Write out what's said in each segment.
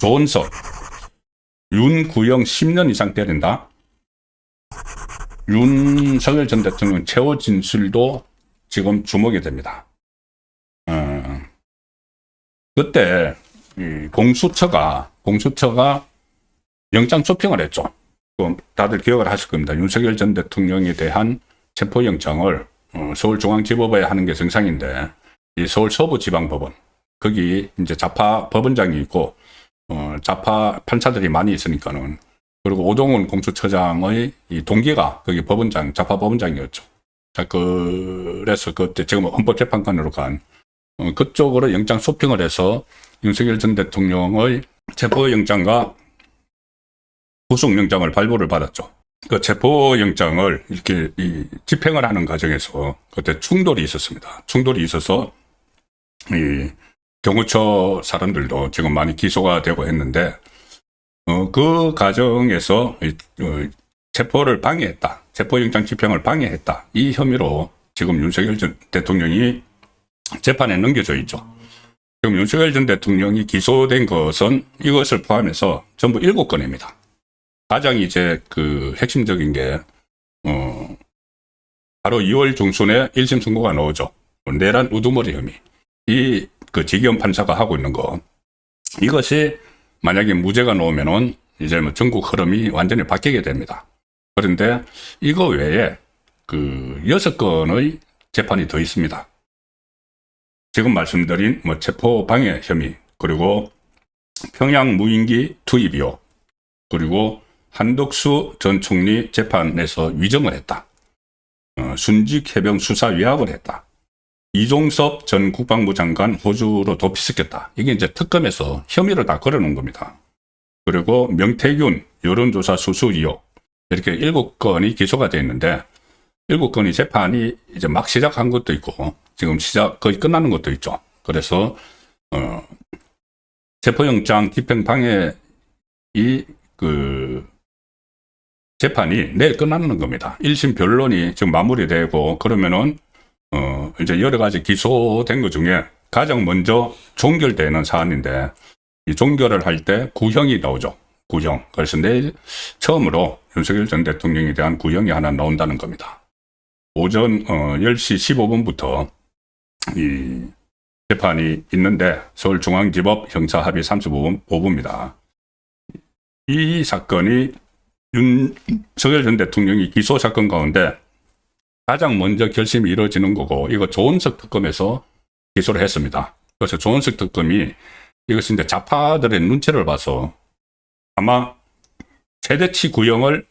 조은석, 윤구영 10년 이상 때린다. 윤석열 전 대통령 최후 진술도 지금 주목이 됩니다. 그때 공수처가 영장 쇼핑을 했죠. 다들 기억을 하실 겁니다. 윤석열 전 대통령에 대한 체포영장을 서울중앙지법에 하는 게 정상인데, 이 서울 서부지방법원, 거기 이제 좌파 법원장이 있고, 좌파 판사들이 많이 있으니까는, 그리고 오동훈 공수처장의 이 동기가 거기 법원장, 좌파 법원장이었죠. 자, 그래서 그때 지금 헌법재판관으로 간, 그쪽으로 영장 쇼핑을 해서 윤석열 전 대통령의 체포영장과 구속영장을 발부를 받았죠. 그 체포영장을 이렇게 집행을 하는 과정에서 그때 충돌이 있었습니다. 충돌이 있어서 이 경호처 사람들도 지금 많이 기소가 되고 했는데, 그 과정에서 체포를 방해했다, 체포영장 집행을 방해했다, 이 혐의로 지금 윤석열 전 대통령이 재판에 넘겨져 있죠. 지금 윤석열 전 대통령이 기소된 것은 이것을 포함해서 전부 7건입니다. 가장 이제 그 핵심적인 게, 바로 2월 중순에 1심 선고가 나오죠. 내란 우두머리 혐의. 그 지기현 판사가 하고 있는 거. 이것이 만약에 무죄가 나오면은 이제 뭐 전국 흐름이 완전히 바뀌게 됩니다. 그런데 이거 외에 그 6건의 재판이 더 있습니다. 지금 말씀드린 뭐 체포 방해 혐의, 그리고 평양 무인기 투입 의혹, 그리고 한덕수 전 총리 재판에서 위정을 했다. 순직 해병 수사 위압을 했다. 이종섭 전 국방부 장관 호주로 도피시켰다. 이게 이제 특검에서 혐의를 다 걸어놓은 겁니다. 그리고 명태균 여론조사 수수 의혹, 이렇게 7건이 기소가 되어 있는데, 7건의 재판이 이제 막 시작한 것도 있고, 지금 거의 끝나는 것도 있죠. 그래서, 체포영장 집행 방해 재판이 내일 끝나는 겁니다. 1심 변론이 지금 마무리되고, 그러면은, 이제 여러 가지 기소된 것 중에 가장 먼저 종결되는 사안인데, 이 종결을 할 때 구형이 나오죠. 구형. 그래서 내일 처음으로 윤석열 전 대통령에 대한 구형이 하나 나온다는 겁니다. 오전 10시 15분부터 이 재판이 있는데, 서울중앙지법 형사합의 35부입니다. 이 사건이 윤석열 전 대통령이 기소 사건 가운데 가장 먼저 결심이 이루어지는 거고, 이거 조은석 특검에서 기소를 했습니다. 그래서 조은석 특검이 이것은 이제 좌파들의 눈치를 봐서 아마 최대치 구형을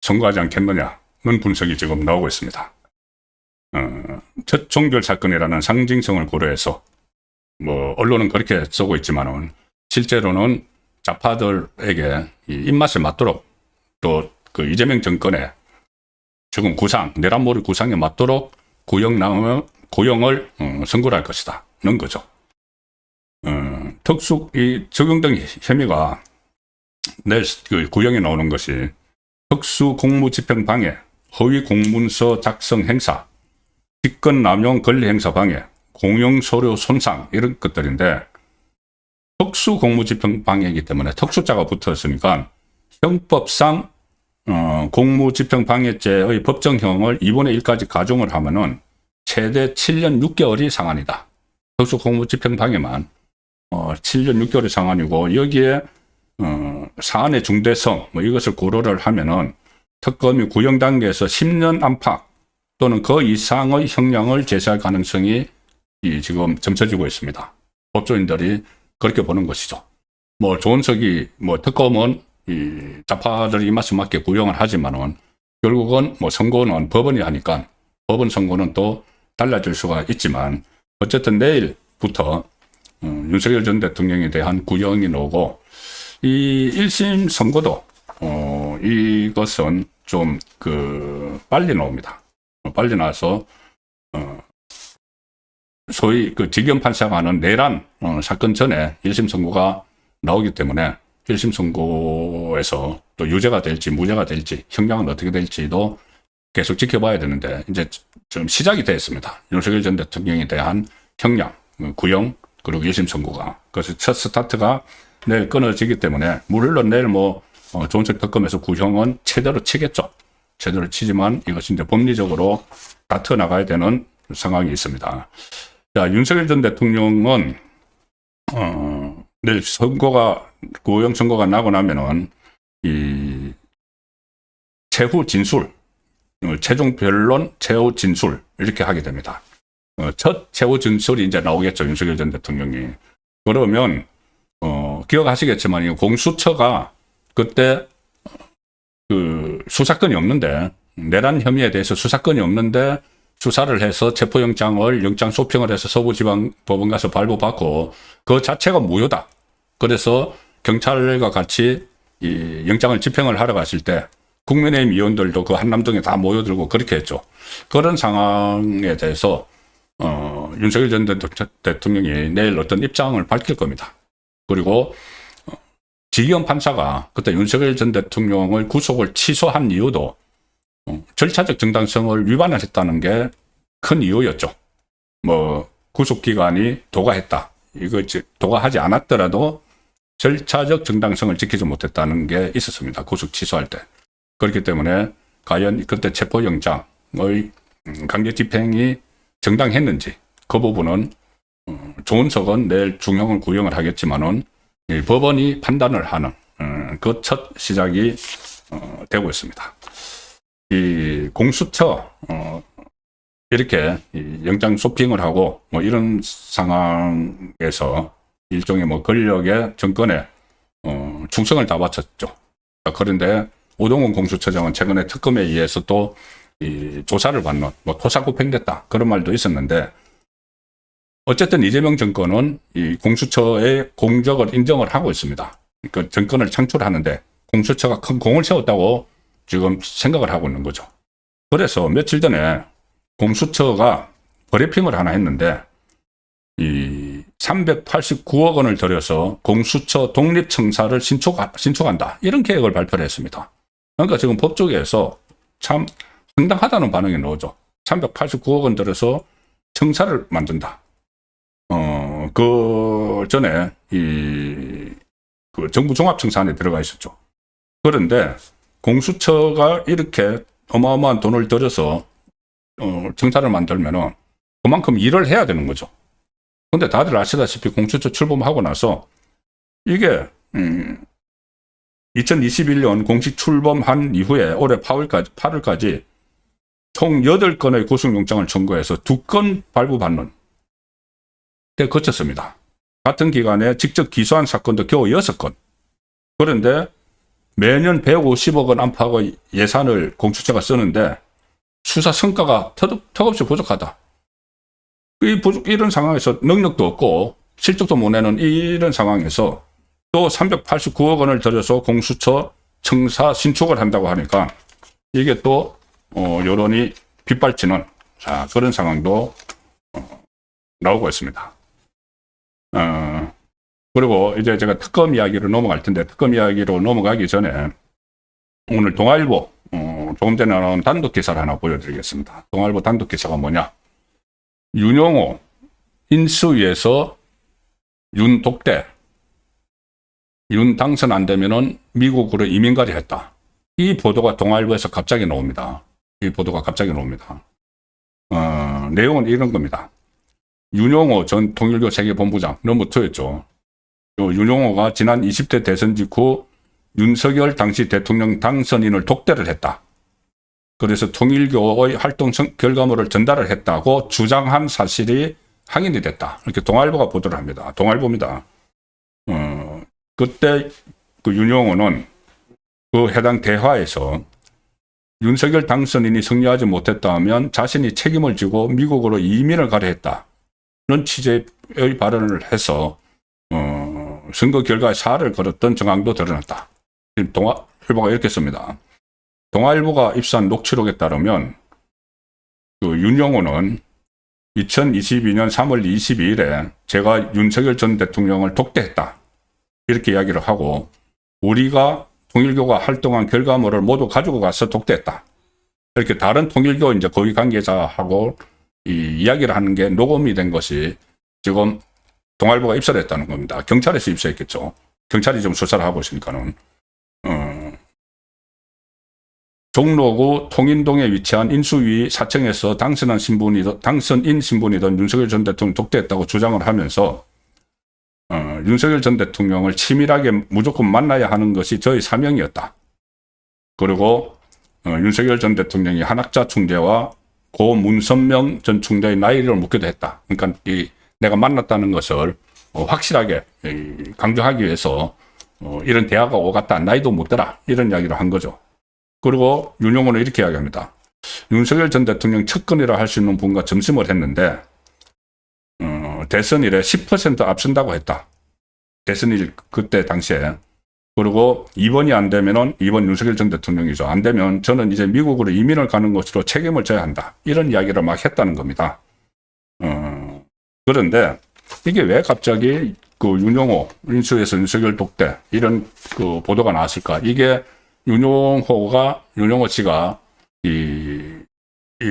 선고하지 않겠느냐는 분석이 지금 나오고 있습니다. 첫 종결 사건이라는 상징성을 고려해서, 뭐 언론은 그렇게 쓰고 있지만은 실제로는 좌파들에게 이 입맛에 맞도록, 또 그 이재명 정권의 지금 내란몰이 구상에 맞도록 구형을 선고를 할 것이다 는 거죠. 이 적용된 혐의가 내일 그 구형에 나오는 것이 특수 공무집행 방해, 허위 공문서 작성 행사, 직권 남용 권리 행사 방해, 공용 서류 손상, 이런 것들인데, 특수 공무집행 방해이기 때문에 특수자가 붙었으니까 형법상 공무집행 방해죄의 법정형을 2분의 1까지 가중을 하면은 최대 7년 6개월이 상한이다. 특수 공무집행 방해만 7년 6개월이 상한이고, 여기에 사안의 중대성 뭐 이것을 고려를 하면은 특검이 구형 단계에서 10년 안팎 또는 그 이상의 형량을 제시할 가능성이 지금 점쳐지고 있습니다. 법조인들이 그렇게 보는 것이죠. 뭐 조은석이 특검은 이 좌파들이 입맛에 맞게 구형을 하지만은 결국은 뭐 선고는 법원이 하니까 법원 선고는 또 달라질 수가 있지만, 어쨌든 내일부터 윤석열 전 대통령에 대한 구형이 나오고, 이 1심 선고도 이것은 좀 빨리 나옵니다. 빨리 나와서 소위 그 지기현 판사가 하는 내란 사건 전에 1심 선고가 나오기 때문에 1심 선고에서 또 유죄가 될지 무죄가 될지 형량은 어떻게 될지도 계속 지켜봐야 되는데, 이제 좀 시작이 됐습니다. 윤석열 전 대통령에 대한 형량, 구형, 그리고 1심 선고가. 그래서 첫 스타트가 내일 끊어지기 때문에, 물론 내일 조은석 특검에서 구형은 최대로 치겠죠. 제대로 치지만 이것이 이제 법리적으로 다투어 나가야 되는 상황이 있습니다. 자, 윤석열 전 대통령은 내일 구형 선고가 나고 나면은 이 최후 진술, 최종 변론, 최후 진술 이렇게 하게 됩니다. 첫 최후 진술이 이제 나오겠죠, 윤석열 전 대통령이. 그러면 기억하시겠지만 공수처가 그때 그 수사권이 없는데, 내란 혐의에 대해서 수사권이 없는데 수사를 해서 체포영장을 영장 소평을 해서 서부지방법원 가서 발부받고 그 자체가 무효다. 그래서 경찰과 같이 이 영장을 집행을 하러 갔을 때 국민의힘 의원들도 그 한남동에 다 모여들고 그렇게 했죠. 그런 상황에 대해서 윤석열 전 대통령이 내일 어떤 입장을 밝힐 겁니다. 그리고 지기현 판사가 그때 윤석열 전 대통령을 구속을 취소한 이유도 절차적 정당성을 위반을 했다는 게 큰 이유였죠. 구속기관이 도가했다. 이거 도가하지 않았더라도 절차적 정당성을 지키지 못했다는 게 있었습니다. 구속 취소할 때. 그렇기 때문에 과연 그때 체포영장의 강제 집행이 정당했는지, 그 부분은 조은석은 내일 중형을 구형을 하겠지만은 법원이 판단을 하는 그 첫 시작이 되고 있습니다. 이 공수처 이렇게 영장 쇼핑을 하고 이런 상황에서 일종의 권력의 정권에 충성을 다 바쳤죠. 그런데 오동훈 공수처장은 최근에 특검에 의해서 또 이 조사를 받는 토사구팽됐다 그런 말도 있었는데, 어쨌든 이재명 정권은 이 공수처의 공적을 인정을 하고 있습니다. 그 정권을 창출하는데 공수처가 큰 공을 세웠다고 지금 생각을 하고 있는 거죠. 그래서 며칠 전에 공수처가 브리핑을 하나 했는데, 이 389억 원을 들여서 공수처 독립청사를 신축한다. 이런 계획을 발표를 했습니다. 그러니까 지금 법조계에서 참 황당하다는 반응이 나오죠. 389억 원 들여서 청사를 만든다. 그 전에 그 정부 종합청사 안에 들어가 있었죠. 그런데 공수처가 이렇게 어마어마한 돈을 들여서 청사를 만들면은 그만큼 일을 해야 되는 거죠. 근데 다들 아시다시피 공수처 출범하고 나서 이게 2021년 공식 출범한 이후에 올해 8월까지 총 8건의 구속영장을 청구해서 2건 발부받는 데 거쳤습니다. 같은 기간에 직접 기소한 사건도 겨우 6건. 그런데 매년 150억 원 안팎의 예산을 공수처가 쓰는데 수사 성과가 턱없이 부족하다. 이런 상황에서 능력도 없고 실적도 못 내는 이런 상황에서 또 389억 원을 들여서 공수처 청사 신축을 한다고 하니까 이게 또 여론이 빗발치는 그런 상황도 나오고 있습니다. 그리고 이제 제가 특검 이야기로 넘어갈 텐데, 특검 이야기로 넘어가기 전에 오늘 동아일보 조금 전에 나온 단독 기사를 하나 보여드리겠습니다. 동아일보 단독 기사가 뭐냐? 윤용호 인수위에서 윤 독대, 윤 당선 안 되면은 미국으로 이민가리 했다. 이 보도가 동아일보에서 갑자기 나옵니다. 내용은 이런 겁니다. 윤용호 전 통일교 세계본부장, 넘버 2였죠. 윤용호가 지난 20대 대선 직후 윤석열 당시 대통령 당선인을 독대를 했다. 그래서 통일교의 활동 결과물을 전달을 했다고 주장한 사실이 확인이 됐다. 이렇게 동아일보가 보도를 합니다. 동아일보입니다. 그때 그 윤용호는 그 해당 대화에서 윤석열 당선인이 승리하지 못했다면 자신이 책임을 지고 미국으로 이민을 가려 했다는 취지의 발언을 해서 선거 결과에 사활을 걸었던 정황도 드러났다. 동아일보가 이렇게 씁니다. 동아일보가 입수한 녹취록에 따르면 그 윤용호는 2022년 3월 22일에 제가 윤석열 전 대통령을 독대했다. 이렇게 이야기를 하고, 우리가 통일교가 활동한 결과물을 모두 가지고 가서 독대했다. 이렇게 다른 통일교 이제 고위 관계자하고 이야기를 하는 게 녹음이 된 것이 지금 동아일보가 입수를 했다는 겁니다. 경찰에서 입수했겠죠. 경찰이 좀 수사를 하고 있으니까는. 종로구 통인동에 위치한 인수위 사청에서 당선인 신분이던 윤석열 전 대통령 독대했다고 주장을 하면서 윤석열 전 대통령을 치밀하게 무조건 만나야 하는 것이 저의 사명이었다. 그리고 윤석열 전 대통령이 한학자 총재와 고 문선명 전 총재의 나이를 묻기도 했다. 그러니까 내가 만났다는 것을 확실하게 강조하기 위해서 이런 대화가 오갔다. 나이도 묻더라. 이런 이야기를 한 거죠. 그리고 윤용호는 이렇게 이야기합니다. 윤석열 전 대통령 측근이라 할 수 있는 분과 점심을 했는데 대선일에 10% 앞선다고 했다. 대선일 그때 당시에. 그리고 이번이 안 되면은 이번 윤석열 전 대통령이죠. 안 되면 저는 이제 미국으로 이민을 가는 것으로 책임을 져야 한다. 이런 이야기를 막 했다는 겁니다. 그런데 이게 왜 갑자기 그 윤용호 인수에서 윤석열 독대 이런 그 보도가 나왔을까? 이게 윤용호 씨가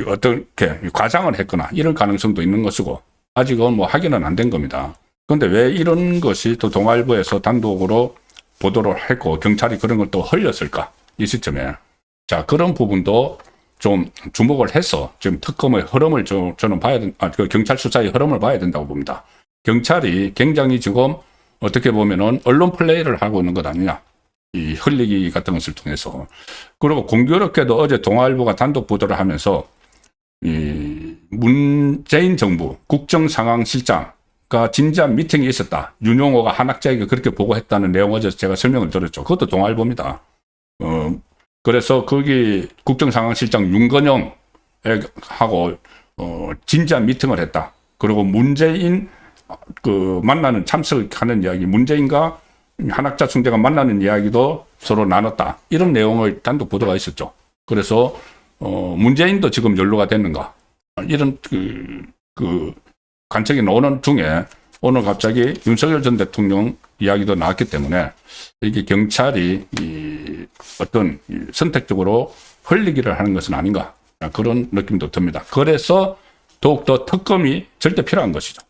어떻게 과장을 했거나 이런 가능성도 있는 것이고 아직은 뭐 확인은 안 된 겁니다. 그런데 왜 이런 것이 또 동아일보에서 단독으로 보도를 했고 경찰이 그런 걸 또 흘렸을까? 이 시점에. 자, 그런 부분도 좀 주목을 해서 지금 특검의 흐름을 저는 그 경찰 수사의 흐름을 봐야 된다고 봅니다. 경찰이 굉장히 지금 어떻게 보면은 언론 플레이를 하고 있는 것 아니냐. 이 흘리기 같은 것을 통해서. 그리고 공교롭게도 어제 동아일보가 단독 보도를 하면서 이 문재인 정부 국정상황실장과 진지한 미팅이 있었다. 윤용호가 한학자에게 그렇게 보고했다는 내용 어제 제가 설명을 드렸죠. 그것도 동아일보입니다. 그래서 거기 국정상황실장 윤건영하고 진지한 미팅을 했다. 그리고 문재인 만나는 참석하는 이야기, 문재인과 한학자 총재가 만나는 이야기도 서로 나눴다. 이런 내용을 단독 보도가 있었죠. 그래서 문재인도 지금 연루가 됐는가? 이런 그 관측이 나오는 중에 오늘 갑자기 윤석열 전 대통령 이야기도 나왔기 때문에 이게 경찰이 어떤 선택적으로 흘리기를 하는 것은 아닌가? 그런 느낌도 듭니다. 그래서 더욱더 특검이 절대 필요한 것이죠.